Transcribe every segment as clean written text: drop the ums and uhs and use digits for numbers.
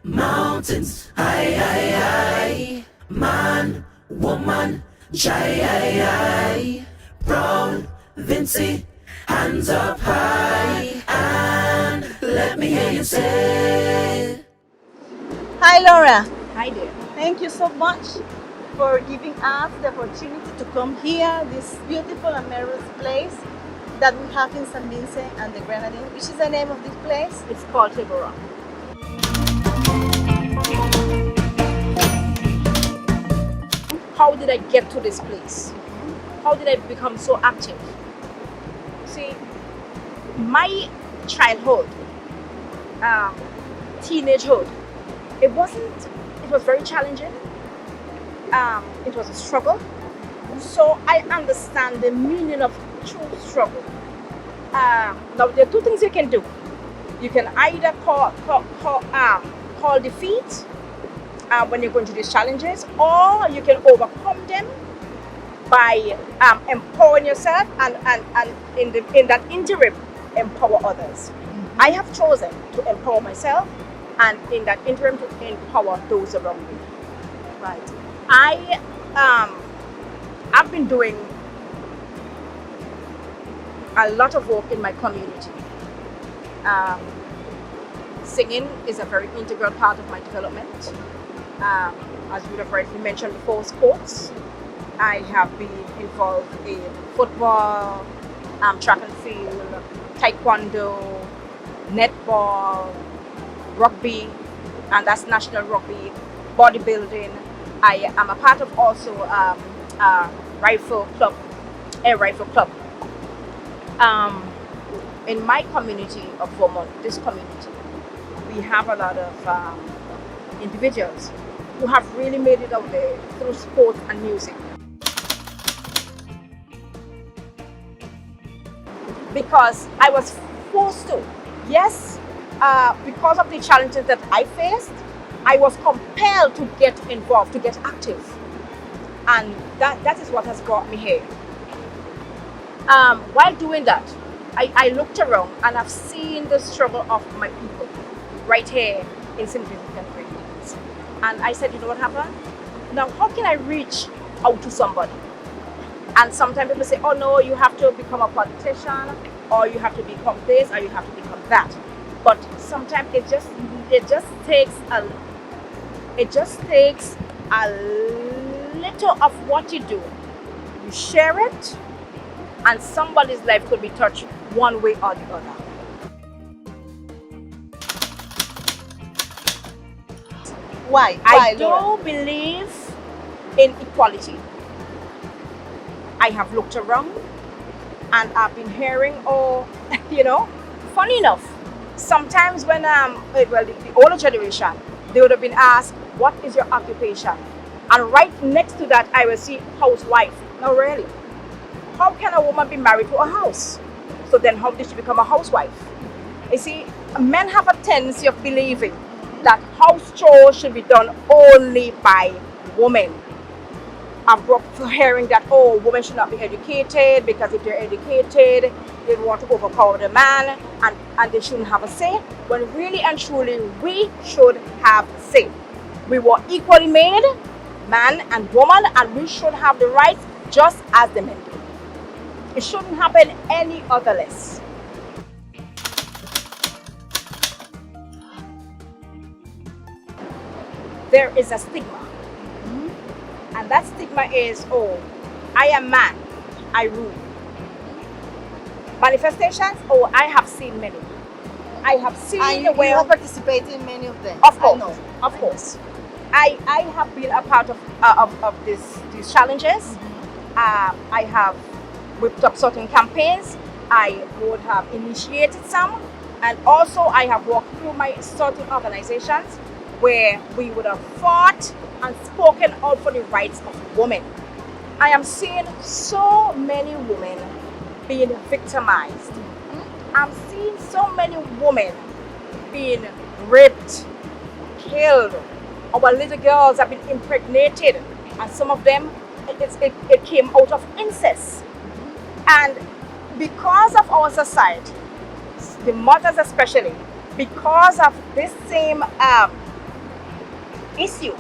Mountains, aye. Man, woman, aye. Brown, Vincy, hands up high. And let me hear you say. Hi, Laura. Hi there. Thank you so much for giving us the opportunity to come here, this beautiful and marvelous place that we have in San Vincent and the Grenadines. Which is the name of this place? It's called Table. How did I get to this place? How did I become so active? See, my childhood, teenagehood, it was very challenging. It was a struggle. So I understand the meaning of true struggle. Now there are two things you can do. You can either call defeat when you're going through these challenges, or you can overcome them by empowering yourself and in that interim empower others. I have chosen to empower myself and in that interim to empower those around me. Right. I've been doing a lot of work in my community. Singing is a very integral part of my development. As you would have rightly mentioned before, sports. I have been involved in football, track and field, taekwondo, netball, rugby, and that's national rugby, bodybuilding. I am a part of also a rifle club. In my community of Vermont, this community, we have a lot of individuals who have really made it out there through sport and music. Because I was forced to, yes, because of the challenges that I faced, I was compelled to get involved, to get active. And that is what has brought me here. While doing that, I looked around and I've seen the struggle of my people right here in St. Vincent and Grenadines. And I said, you know what happened? Now, how can I reach out to somebody? And sometimes people say, oh no, you have to become a politician, or you have to become this, or you have to become that. But sometimes it just takes a little of what you do. You share it, and somebody's life could be touched one way or the other. Why? I Laura? do believe in equality. I have looked around and I've been hearing, funny enough, sometimes when the older generation, they would have been asked, what is your occupation? And right next to that, I will see housewife. No, really. How can a woman be married to a house? So then how did she become a housewife? You see, men have a tendency of believing that house chores should be done only by women. I've grew up hearing that, women should not be educated because if they're educated, they want to overpower the man and they shouldn't have a say. When really and truly, we should have a say. We were equally made, man and woman, and we should have the rights just as the men do. It shouldn't happen any other less. There is a stigma. And that stigma is, I am man, I rule. Manifestations, I have seen many. I have seen the way. You have participated in many of them. Of course. I have been a part of these challenges. I have whipped up certain campaigns. I would have initiated some. And also I have walked through my certain organizations where we would have fought and spoken out for the rights of women. I am seeing so many women being victimized. I'm seeing so many women being raped, killed. Our little girls have been impregnated, and some of them, it came out of incest. And because of our society, the mothers especially, because of this same issue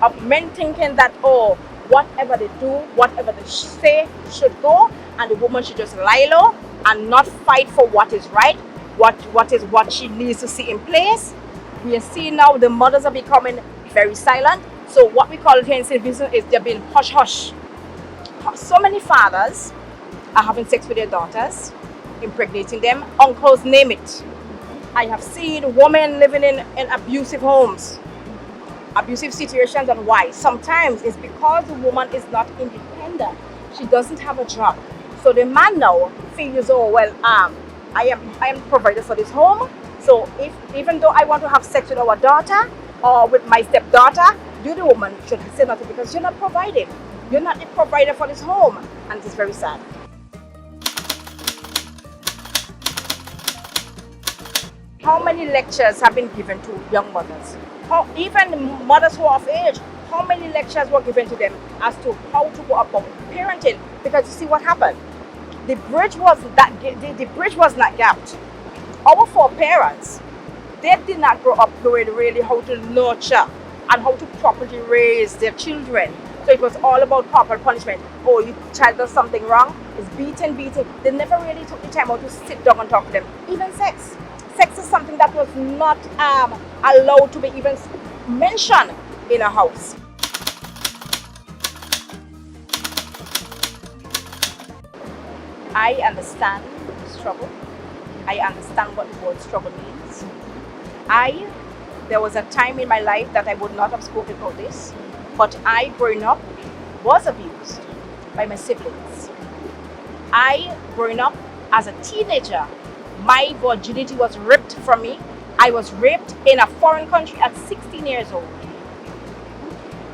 of men thinking that, oh, whatever they do, whatever they say should go, and the woman should just lie low and not fight for what is right, what she needs to see in place. We are seeing now the mothers are becoming very silent. So what we call it here in St. Vincent is they're being hush hush. So many fathers are having sex with their daughters, impregnating them. Uncles, name it. I have seen women living in abusive homes, abusive situations, and why? Sometimes it's because the woman is not independent. She doesn't have a job. So the man now feels, oh well, I am provided for this home. So even though I want to have sex with our daughter or with my stepdaughter, you the woman should say nothing because you're not provided. You're not the provider for this home, and it's very sad. How many lectures have been given to young mothers? Even mothers who are of age, how many lectures were given to them as to how to go about parenting? Because you see what happened. The bridge was not gapped. Our foreparents, they did not grow up knowing really how to nurture and how to properly raise their children. So it was all about corporal punishment. Oh, your child does something wrong, it's beaten. They never really took the time out to sit down and talk to them. Even sex. Sex is something that was not allowed to be even mentioned in a house. I understand the struggle. I understand what the word struggle means. There was a time in my life that I would not have spoken about this, but I, growing up, was abused by my siblings. Growing up as a teenager, my virginity was ripped from me. I was raped in a foreign country at 16 years old.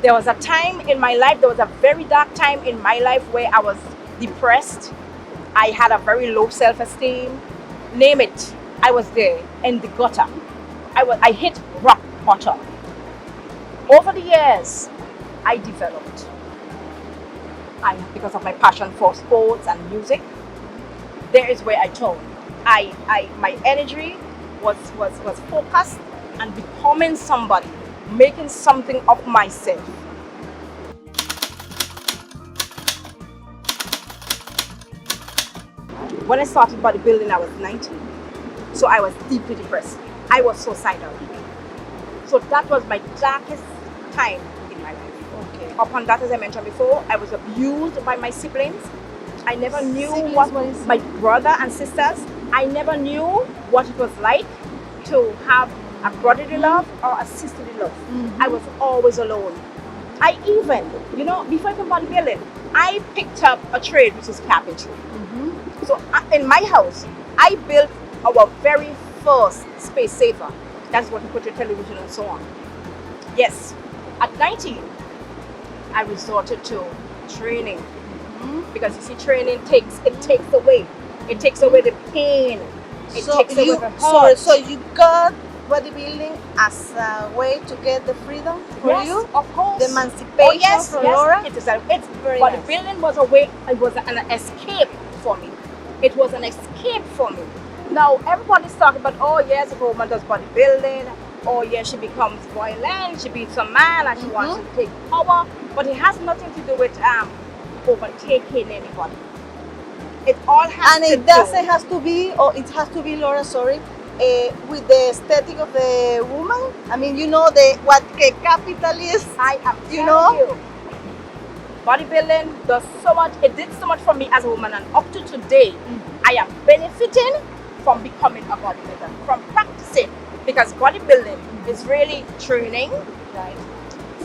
There was a time in my life, there was a very dark time in my life where I was depressed. I had a very low self-esteem. Name it, I was there in the gutter. I hit rock bottom. Over the years, I developed. Because of my passion for sports and music, there is where I turned. My energy was focused on becoming somebody, making something of myself. When I started bodybuilding, I was 19. So I was deeply depressed. I was suicidal. So that was my darkest time in my life. Okay. Upon that, as I mentioned before, I was abused by my siblings. I never knew my brother and sisters. I never knew what it was like to have a brotherly love or a sisterly love. I was always alone. I even, before I came bodybuilding, I picked up a trade, which is carpentry. So in my house, I built our very first space saver. That's what we put your television and so on. Yes, at 19, I resorted to training. Because you see, training takes away the pain. So you got bodybuilding as a way to get the freedom for you? Of course. The emancipation for Laura? It's bodybuilding was a way, it was an escape for me. It was an escape for me. Now, everybody's talking about, oh yes, if a woman does bodybuilding, oh yes, she becomes violent, she beats a man and she wants to take power. But it has nothing to do with overtaking anybody. It all has and it doesn't have to be, or it has to be, Laura, with the aesthetic of the woman. I mean, what the capital is. I am telling you. Bodybuilding does so much. It did so much for me as a woman, and up to today, I am benefiting from becoming a bodybuilder, from practicing, because bodybuilding is really training, right?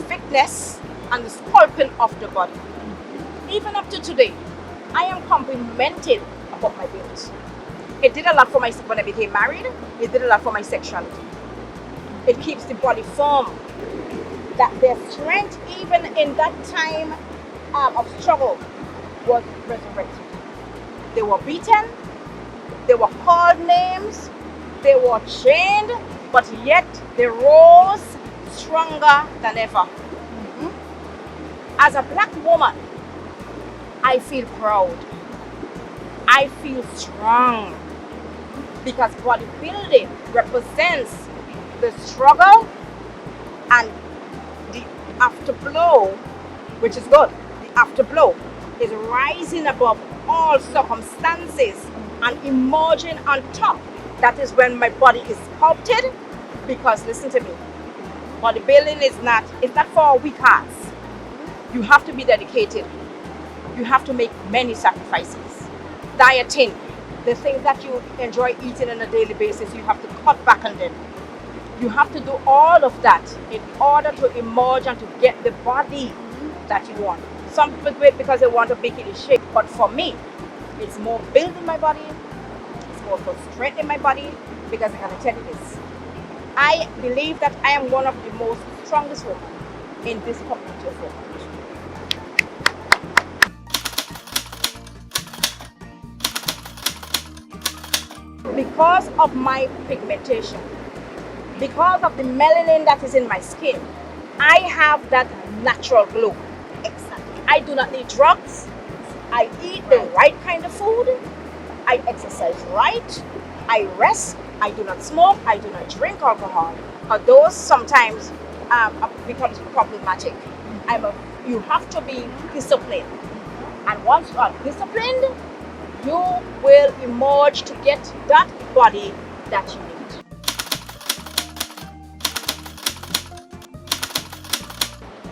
Fitness and the sculpting of the body. Even up to today, I am complimented about my build. It did a lot for when I became married. It did a lot for my sexuality. It keeps the body firm. That their strength, even in that time of struggle, was resurrected. They were beaten, they were called names, they were chained, but yet they rose stronger than ever. As a black woman, I feel proud. I feel strong, because bodybuilding represents the struggle and afterglow, which is good. The afterglow is rising above all circumstances and emerging on top. That is when my body is sculpted. Because listen to me, bodybuilding is not for weak hearts. You have to be dedicated. You have to make many sacrifices. Dieting, the things that you enjoy eating on a daily basis, you have to cut back on them. You have to do all of that in order to emerge and to get the body that you want. Some people do it because they want to make it in shape, but for me, it's more building my body, it's more for strengthening my body, because I can tell you this. I believe that I am one of the most strongest women in this community of women. Because of my pigmentation, because of the melanin that is in my skin, I have that natural glow. Exactly. I do not need drugs. I eat the right kind of food. I exercise right. I rest. I do not smoke. I do not drink alcohol. Those sometimes becomes problematic. You have to be disciplined. And once you are disciplined, you will emerge to get that body that you need.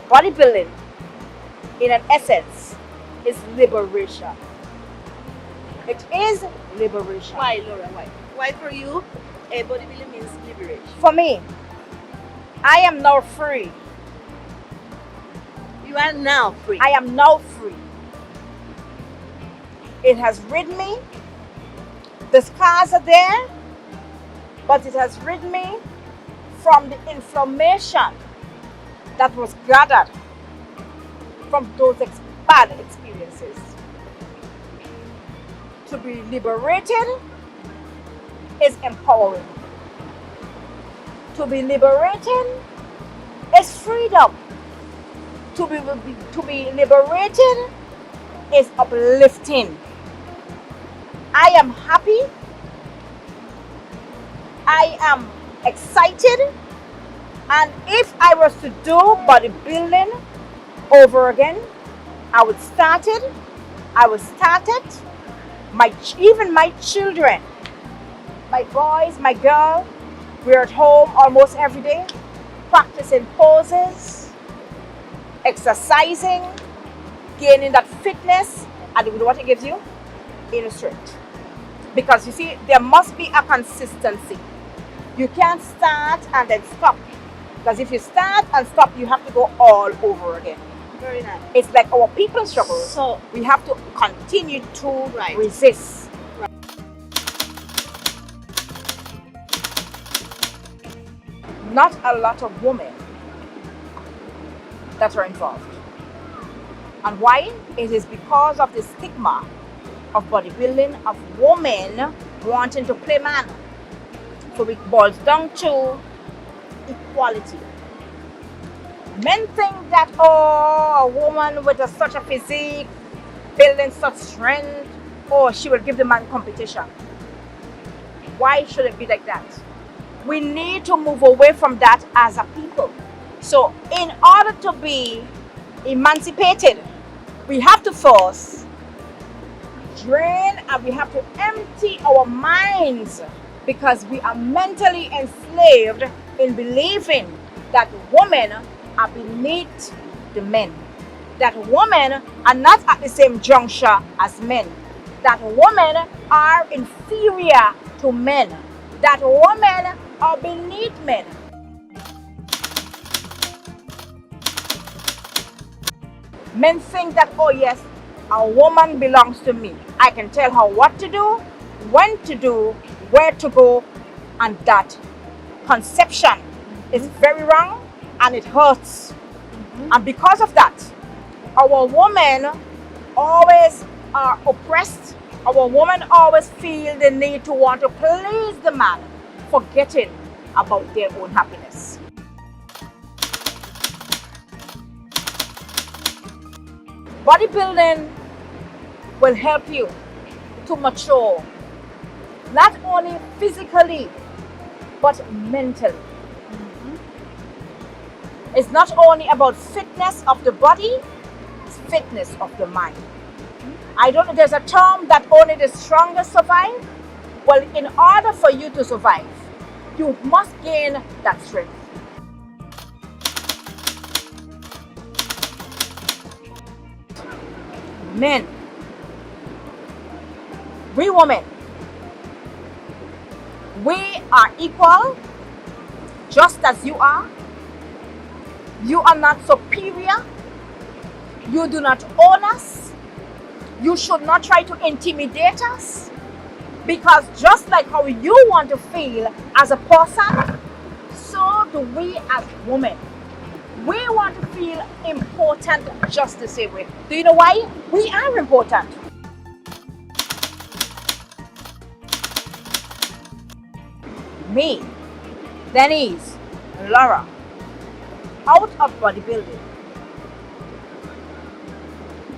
Bodybuilding, in an essence, is liberation. It is liberation. Why, Laura? Why? Why for you, bodybuilding means liberation? For me, I am now free. You are now free. I am now free. It has rid me. The scars are there, but it has rid me from the inflammation that was gathered from those bad experiences. To be liberated is empowering. To be liberated is freedom. To be liberated is uplifting. I am happy. I am excited. And if I was to do bodybuilding over again, I would start it. Even my children, my boys, my girl, we're at home almost every day, practicing poses, exercising, gaining that fitness, and you know what it gives you? Inner strength. Because you see, there must be a consistency. You can't start and then stop. Because if you start and stop, you have to go all over again. Very nice. It's like our people struggle. So we have to continue to resist. Right. Not a lot of women that are involved. And why? It is because of the stigma of bodybuilding, of women wanting to play man. So it boils down to equality. Men think that, a woman with such a physique, building such strength, she will give the man competition. Why should it be like that? We need to move away from that as a people. So in order to be emancipated, we have to first drain and we have to empty our minds, because we are mentally enslaved in believing that women are beneath the men, that women are not at the same juncture as men, that women are inferior to men, that women are beneath men. Men think that, yes, a woman belongs to me. I can tell her what to do, when to do, where to go, and that conception is very wrong and it hurts. And because of that, our women always are oppressed. Our women always feel the need to want to please the man, forgetting about their own happiness. Bodybuilding will help you to mature, not only physically, but mentally. It's not only about fitness of the body, it's fitness of the mind. I don't know, there's a term that only the strongest survive. Well, in order for you to survive, you must gain that strength. Men, we women, we are equal just as you are. You are not superior. You do not own us. You should not try to intimidate us, because just like how you want to feel as a person, so do we as women. We want to feel important just the same way. Do you know why? We are important. Me, Denisse, Laura, out of bodybuilding.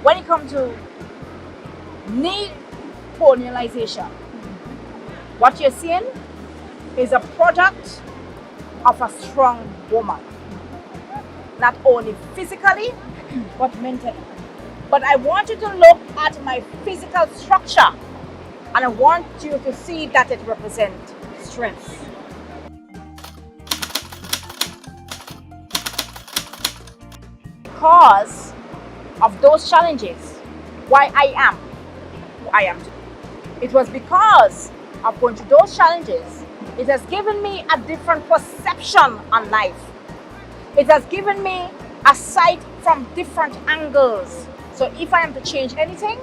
When it comes to knee colonialization, what you're seeing is a product of a strong woman. Not only physically, but mentally. But I want you to look at my physical structure, and I want you to see that it represents strength. Because of those challenges, why I am who I am today. It was because of going through those challenges, it has given me a different perception on life. It has given me a sight from different angles. So if I am to change anything,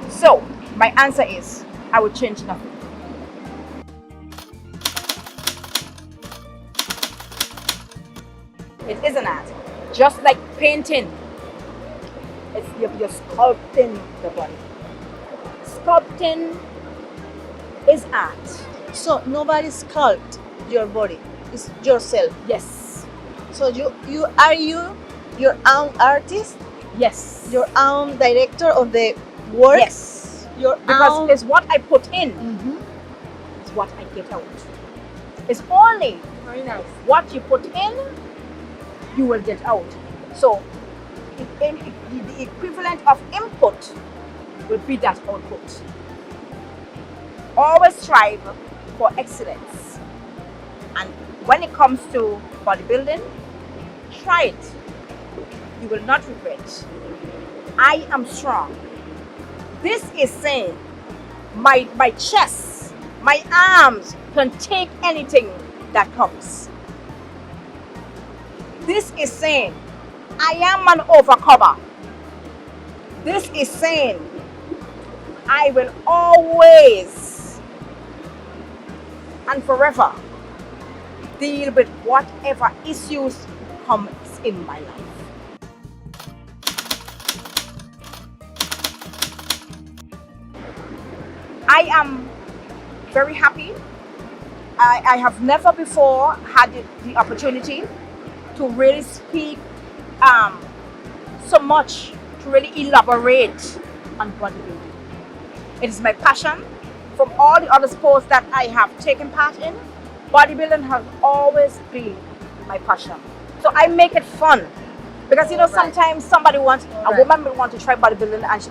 so my answer is, I would change nothing. It is an art, just like painting. You're sculpting the body. Sculpting is art. So nobody sculpt your body. It's yourself. Yes. So you your own artist, Yes. your own director of the work. Yes. Your Because own. it's what I put in, it's what I get out. It's only Very nice. what you put in, you will get out. So the equivalent of input will be that output. Always strive for excellence. And when it comes to bodybuilding, try it. You will not regret. I am strong. This is saying my chest, my arms can take anything that comes. This is saying I am an overcomer. This is saying I will always and forever deal with whatever issues comes in my life. I am very happy. I have never before had the opportunity to really speak so much, to really elaborate on bodybuilding. It is my passion. From all the other sports that I have taken part in, bodybuilding has always been my passion. So I make it fun. Because you know, sometimes somebody wants, a woman will want to try bodybuilding, and she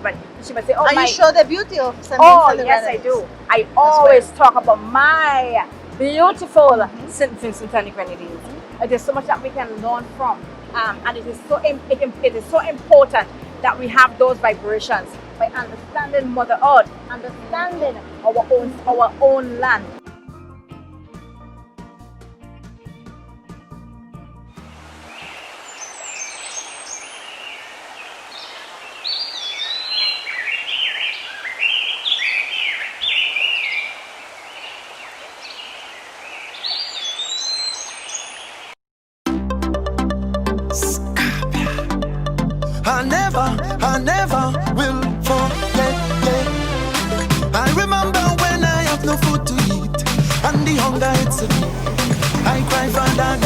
might say, oh, and you show the beauty of something. oh yes, I do. I always talk about my beautiful St. Vincent and the Grenadines. There's so much that we can learn from, and it is so important that we have those vibrations by understanding Mother Earth, understanding our own land. I never will forget. I remember when I have no food to eat and the hunger hits me. I cry for that